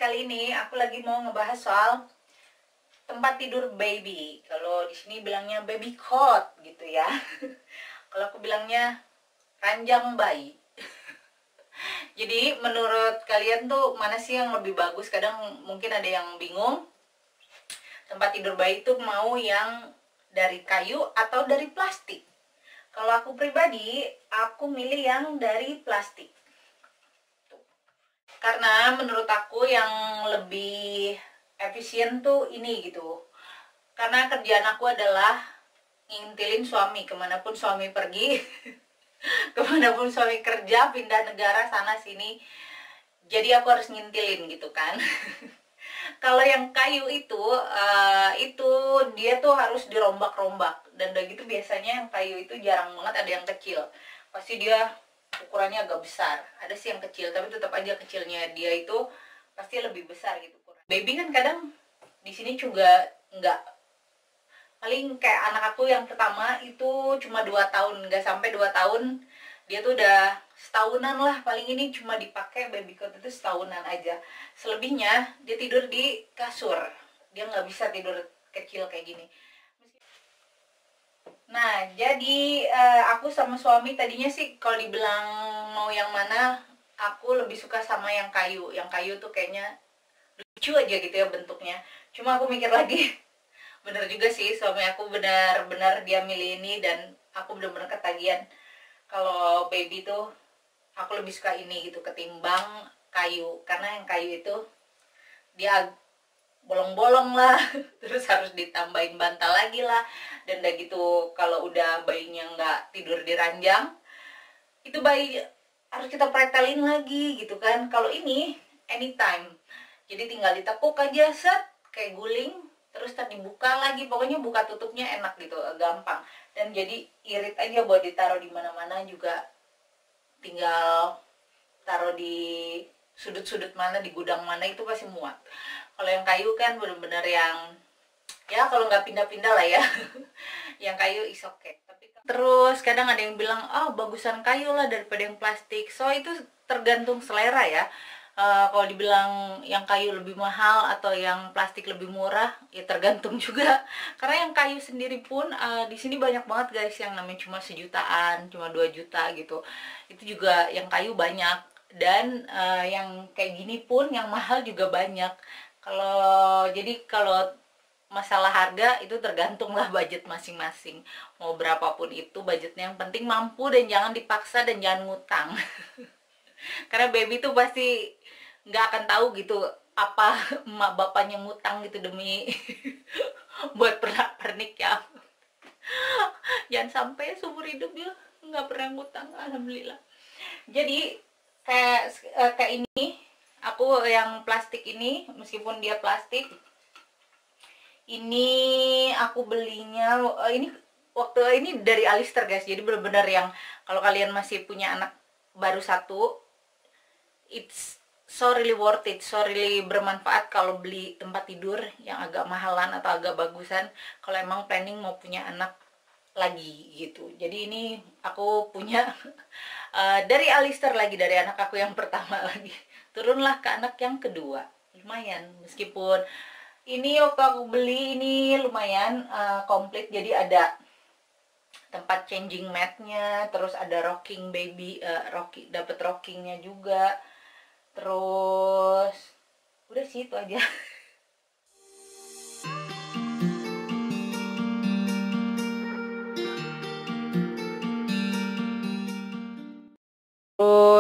kali ini aku lagi mau ngebahas soal tempat tidur baby. Kalau di sini bilangnya baby cot gitu ya. Kalau aku bilangnya ranjang bayi. Jadi menurut kalian tuh mana sih yang lebih bagus? Kadang mungkin ada yang bingung. Tempat tidur bayi itu mau yang dari kayu atau dari plastik. Kalau aku pribadi, aku milih yang dari plastik. Karena menurut aku yang lebih efisien tuh ini gitu. Karena kerjaan aku adalah ngintilin suami kemanapun suami pergi. Kemanapun suami kerja, pindah negara sana sini. Jadi aku harus ngintilin gitu kan. Kalau yang kayu itu dia tuh harus dirombak-rombak. Dan udah gitu biasanya yang kayu itu jarang banget ada yang kecil. Pasti dia ukurannya agak besar. Ada sih yang kecil, tapi tetap aja kecilnya dia itu pasti lebih besar gitu. Baby kan kadang di sini juga nggak, paling kayak anak aku yang pertama itu cuma 2 tahun, nggak sampai 2 tahun, dia tuh udah setahunan lah, paling ini cuma dipakai baby cot itu setahunan aja. Selebihnya dia tidur di kasur, dia nggak bisa tidur kecil kayak gini. Nah, jadi aku sama suami tadinya sih kalau dibilang mau yang mana, aku lebih suka sama yang kayu. Yang kayu tuh kayaknya lucu aja gitu ya bentuknya. Cuma aku mikir lagi, bener juga sih suami aku benar-benar dia milih ini dan aku benar-benar ketagihan. Kalau baby tuh aku lebih suka ini gitu ketimbang kayu. Karena yang kayu itu dia bolong-bolong lah, terus harus ditambahin bantal lagi lah, dan udah gitu kalau udah bayinya nggak tidur di ranjang, itu bayi harus kita pretelin lagi gitu kan. Kalau ini anytime, jadi tinggal ditekuk aja set kayak guling, terus tadi dibuka lagi, pokoknya buka tutupnya enak gitu, gampang, dan jadi irit aja buat ditaruh di mana-mana juga, tinggal taruh di sudut-sudut mana, di gudang mana itu pasti muat. Kalau yang kayu kan bener-bener yang ya kalau nggak pindah-pindah lah ya. Yang kayu is okay. Terus kadang ada yang bilang, oh bagusan kayu lah daripada yang plastik. So itu tergantung selera ya. Kalau dibilang yang kayu lebih mahal atau yang plastik lebih murah, ya tergantung juga. Karena yang kayu sendiri pun di sini banyak banget guys, yang namanya cuma sejutaan, cuma 2 juta gitu. Itu juga yang kayu banyak. Dan yang kayak gini pun yang mahal juga banyak. Kalau masalah harga itu tergantung lah budget masing-masing. Mau berapapun itu budgetnya, yang penting mampu dan jangan dipaksa dan jangan ngutang. Karena baby tuh pasti nggak akan tahu gitu apa emak bapaknya ngutang gitu demi buat pernak-pernik ya. Jangan sampai seumur hidup dia nggak pernah ngutang, alhamdulillah. Jadi kayak ini, aku yang plastik ini, meskipun dia plastik, ini aku belinya ini waktu ini dari Alister guys. Jadi benar-benar yang kalau kalian masih punya anak baru satu, it's so really worth it, so really bermanfaat kalau beli tempat tidur yang agak mahalan atau agak bagusan kalau emang planning mau punya anak lagi gitu. Jadi ini aku punya dari Alister lagi, dari anak aku yang pertama lagi, turunlah ke anak yang kedua. Lumayan, meskipun ini waktu aku beli ini lumayan komplit. Jadi ada tempat changing matnya, terus ada rocking baby, dapat rockingnya juga, terus udah sih itu aja.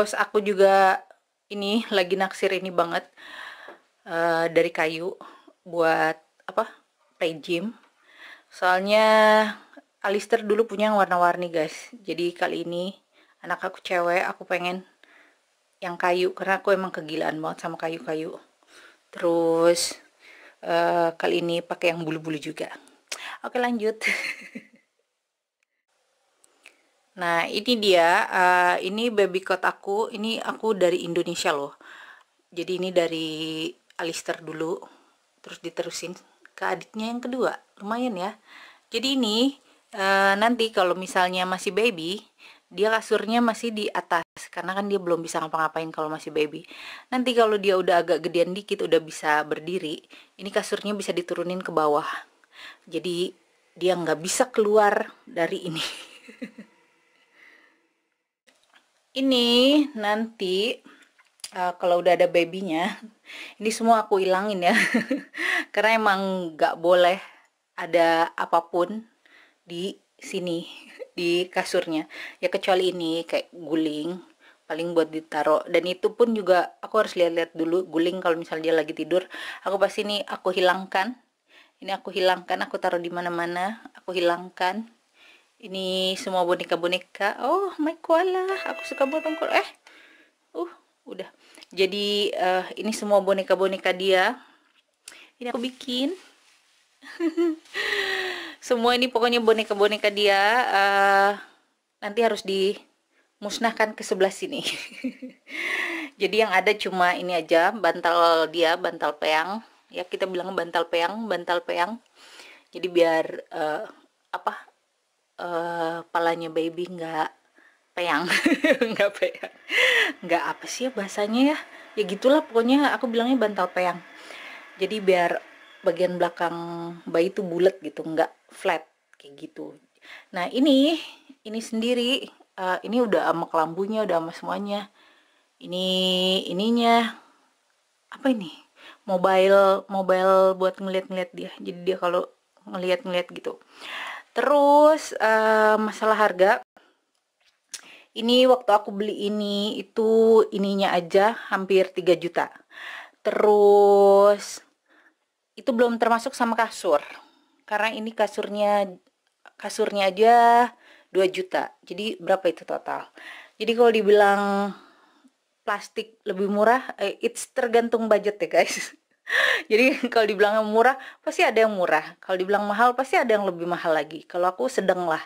Terus aku juga ini lagi naksir ini banget, dari kayu buat apa, play gym. Soalnya Alister dulu punya yang warna-warni guys. Jadi kali ini anak aku cewek, aku pengen yang kayu karena aku emang kegilaan banget sama kayu-kayu. Terus kali ini pakai yang bulu-bulu juga. Oke lanjut. Nah ini dia, ini baby cot aku. Ini aku dari Indonesia loh. Jadi ini dari Alister dulu, terus diterusin ke adiknya yang kedua. Lumayan ya. Jadi ini nanti kalau misalnya masih baby, dia kasurnya masih di atas karena kan dia belum bisa ngapa-ngapain kalau masih baby. Nanti kalau dia udah agak gedean dikit, udah bisa berdiri, ini kasurnya bisa diturunin ke bawah. Jadi dia nggak bisa keluar dari ini. Ini nanti kalau udah ada babynya, ini semua aku hilangin ya. Karena emang nggak boleh ada apapun di sini, di kasurnya ya, kecuali ini kayak guling paling buat ditaruh, dan itu pun juga aku harus lihat-lihat dulu guling. Kalau misalnya dia lagi tidur, aku pasti ini aku hilangkan, aku taruh di mana-mana, aku hilangkan. Ini semua boneka-boneka. Oh my koala, aku suka banget koala. Udah jadi ini semua boneka-boneka dia, ini aku bikin. Semua ini pokoknya boneka-boneka dia, nanti harus dimusnahkan ke sebelah sini. Jadi yang ada cuma ini aja, bantal dia, bantal peyang ya, kita bilang bantal peyang. Jadi biar palanya baby nggak peyang. nggak apa sih ya bahasanya ya gitulah, pokoknya aku bilangnya bantal peyang. Jadi biar bagian belakang bayi itu bulat gitu, nggak flat kayak gitu. Nah ini sendiri, ini udah sama kelambunya, udah sama semuanya. Ininya apa ini, mobile buat ngeliat-ngeliat dia. Jadi dia kalau ngeliat-ngeliat gitu. Terus masalah harga, ini waktu aku beli ini itu ininya aja hampir 3 juta. Terus itu belum termasuk sama kasur, karena ini kasurnya aja 2 juta. Jadi berapa itu total? Jadi kalau dibilang plastik lebih murah, it's tergantung budget ya guys. Jadi kalau dibilang murah pasti ada yang murah, kalau dibilang mahal pasti ada yang lebih mahal lagi. Kalau aku sedang lah.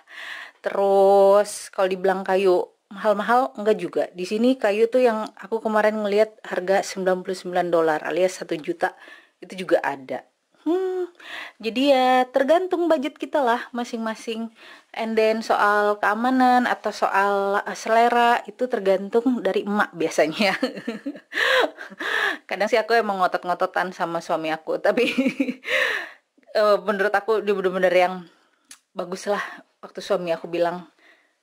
Terus kalau dibilang kayu mahal-mahal, enggak juga. Di sini kayu tuh yang aku kemarin ngelihat harga $99 alias 1 juta itu juga ada. Jadi ya tergantung budget kita lah masing-masing. And then soal keamanan atau soal selera itu tergantung dari emak biasanya. Kadang sih aku emang ngotot-ngototan sama suami aku, tapi menurut aku dia bener-bener yang bagus lah. Waktu suami aku bilang,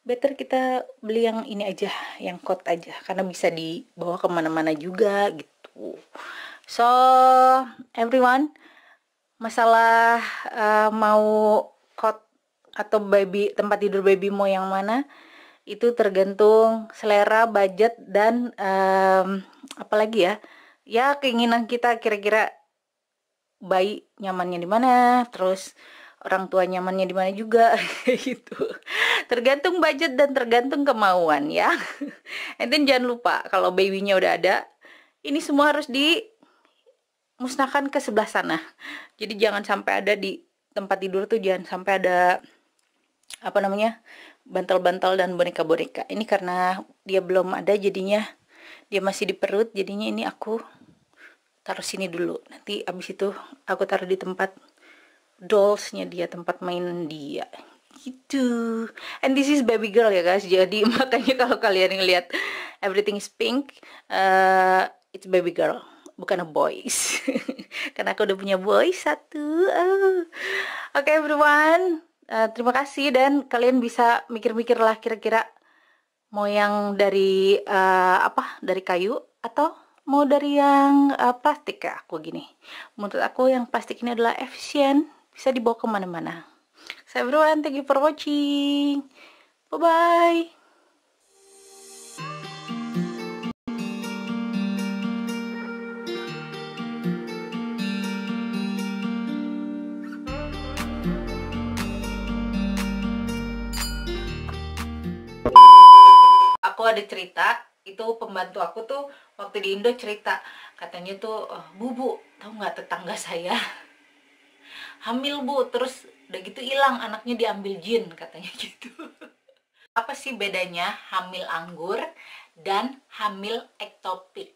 better kita beli yang ini aja, yang coat aja, karena bisa dibawa kemana-mana juga gitu. So everyone, masalah mau coat atau tempat tidur baby mau yang mana, itu tergantung selera, budget, dan apalagi ya keinginan kita, kira-kira bayi nyamannya di mana, terus orang tua nyamannya di mana juga. Gitu. Tergantung budget dan tergantung kemauan ya. And then jangan lupa kalau babynya udah ada, ini semua harus dimusnahkan ke sebelah sana. Jadi jangan sampai ada di tempat tidur tuh, jangan sampai ada bantal-bantal dan boneka-boneka. Ini karena dia belum ada, jadinya dia masih di perut, jadinya ini aku taruh sini dulu. Nanti abis itu aku taruh di tempat dollsnya dia, tempat main dia gitu. And this is baby girl ya guys, jadi makanya kalau kalian ngeliat everything is pink, it's baby girl, bukan a boys. Karena aku udah punya boy satu. Oke everyone, terima kasih, dan kalian bisa mikir-mikir lah kira-kira mau yang dari dari kayu atau mau dari yang plastik kayak aku gini. Menurut aku yang plastik ini adalah efisien, bisa dibawa kemana-mana. So everyone, thank you for watching. Bye bye. Aku ada cerita, itu pembantu aku tuh waktu di Indo cerita, katanya tuh, bu tahu nggak tetangga saya hamil bu, terus udah gitu hilang anaknya, diambil jin katanya gitu. Apa sih bedanya hamil anggur dan hamil ektopik?